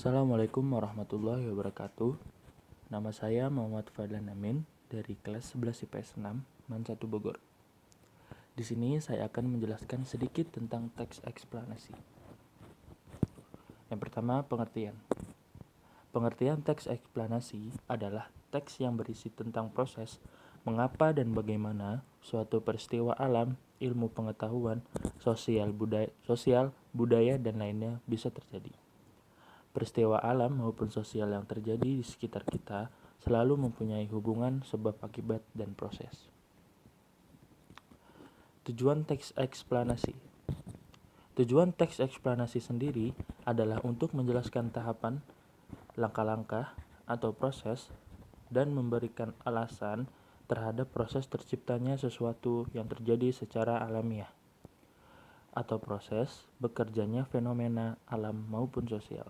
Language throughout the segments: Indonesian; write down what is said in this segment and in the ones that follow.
Assalamualaikum warahmatullahi wabarakatuh. Nama saya Muhammad Fadlan Amin dari kelas 11 IPS 6 MAN 1 Bogor. Di sini saya akan menjelaskan sedikit tentang teks eksplanasi. Yang pertama, pengertian. Pengertian teks eksplanasi adalah teks yang berisi tentang proses mengapa dan bagaimana suatu peristiwa alam, ilmu pengetahuan, sosial, budaya, dan lainnya bisa terjadi. Peristiwa alam maupun sosial yang terjadi di sekitar kita selalu mempunyai hubungan sebab akibat dan proses. Tujuan teks eksplanasi. Tujuan teks eksplanasi sendiri adalah untuk menjelaskan tahapan, langkah-langkah, atau proses dan memberikan alasan terhadap proses terciptanya sesuatu yang terjadi secara alamiah atau proses bekerjanya fenomena alam maupun sosial.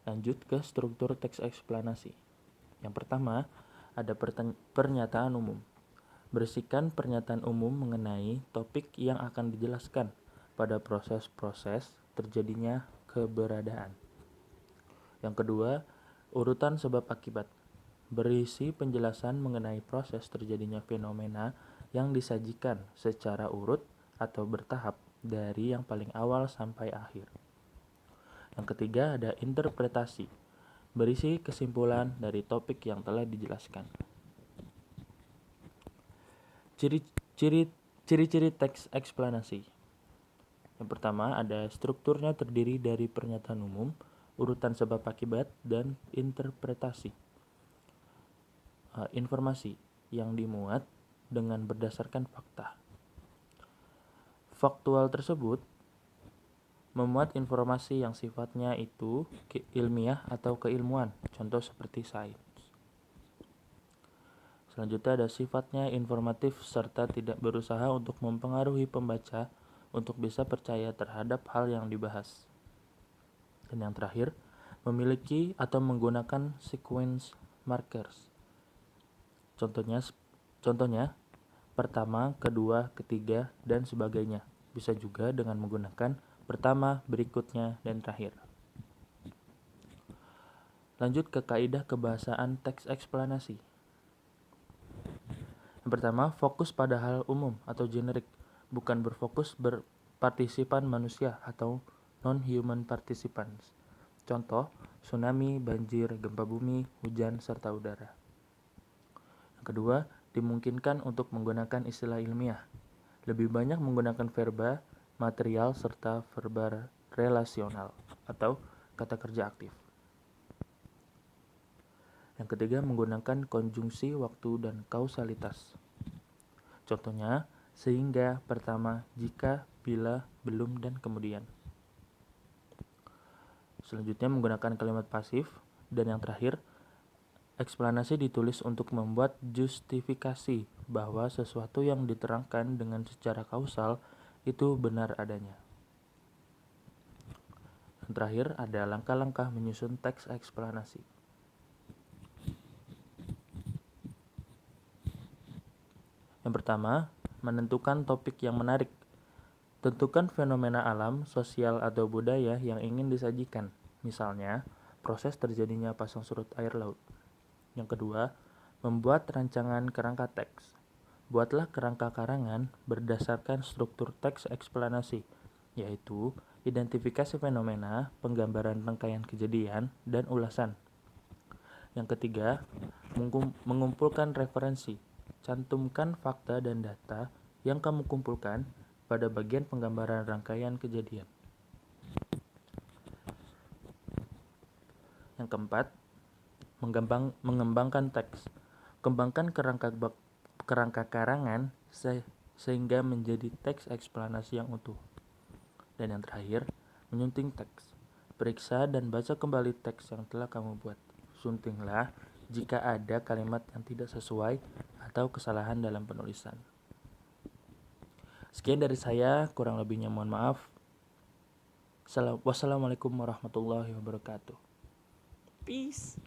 Lanjut ke struktur teks eksplanasi. Yang pertama, ada pernyataan umum. Berisikan pernyataan umum mengenai topik yang akan dijelaskan pada proses-proses terjadinya keberadaan. Yang kedua, urutan sebab akibat. Berisi penjelasan mengenai proses terjadinya fenomena yang disajikan secara urut atau bertahap dari yang paling awal sampai akhir. Yang ketiga ada interpretasi, berisi kesimpulan dari topik yang telah dijelaskan. Ciri-ciri teks eksplanasi. Yang pertama ada strukturnya terdiri dari pernyataan umum, urutan sebab akibat, dan interpretasi. Informasi yang dimuat dengan berdasarkan fakta. Faktual tersebut memuat informasi yang sifatnya itu ilmiah atau keilmuan, contoh seperti sains. Selanjutnya ada sifatnya informatif serta tidak berusaha untuk mempengaruhi pembaca untuk bisa percaya terhadap hal yang dibahas. Dan yang terakhir, memiliki atau menggunakan sequence markers. Contohnya, pertama, kedua, ketiga, dan sebagainya. Bisa juga dengan menggunakan pertama, berikutnya, dan terakhir. Lanjut ke kaidah kebahasaan teks eksplanasi. Yang pertama, fokus pada hal umum atau generik, bukan berfokus berpartisipan manusia atau non-human participants. Contoh, tsunami, banjir, gempa bumi, hujan, serta udara. Yang kedua, dimungkinkan untuk menggunakan istilah ilmiah. Lebih banyak menggunakan verba, material, serta verba relasional atau kata kerja aktif. Yang ketiga, menggunakan konjungsi waktu dan kausalitas. Contohnya, sehingga, pertama, jika, bila, belum, dan kemudian. Selanjutnya, menggunakan kalimat pasif. Dan yang terakhir, eksplanasi ditulis untuk membuat justifikasi bahwa sesuatu yang diterangkan dengan secara kausal itu benar adanya. Yang terakhir ada langkah-langkah menyusun teks eksplanasi. Yang pertama, menentukan topik yang menarik. Tentukan fenomena alam, sosial, atau budaya yang ingin disajikan. Misalnya, proses terjadinya pasang surut air laut. Yang kedua, membuat rancangan kerangka teks. Buatlah kerangka karangan berdasarkan struktur teks eksplanasi, yaitu identifikasi fenomena, penggambaran rangkaian kejadian, dan ulasan. Yang ketiga, mengumpulkan referensi. Cantumkan fakta dan data yang kamu kumpulkan pada bagian penggambaran rangkaian kejadian. Yang keempat, mengembangkan teks. Kembangkan kerangka karangan sehingga menjadi teks eksplanasi yang utuh. Dan yang terakhir, menyunting teks. Periksa dan baca kembali teks yang telah kamu buat. Suntinglah jika ada kalimat yang tidak sesuai atau kesalahan dalam penulisan. Sekian dari saya, kurang lebihnya mohon maaf. Wassalamualaikum warahmatullahi wabarakatuh. Peace.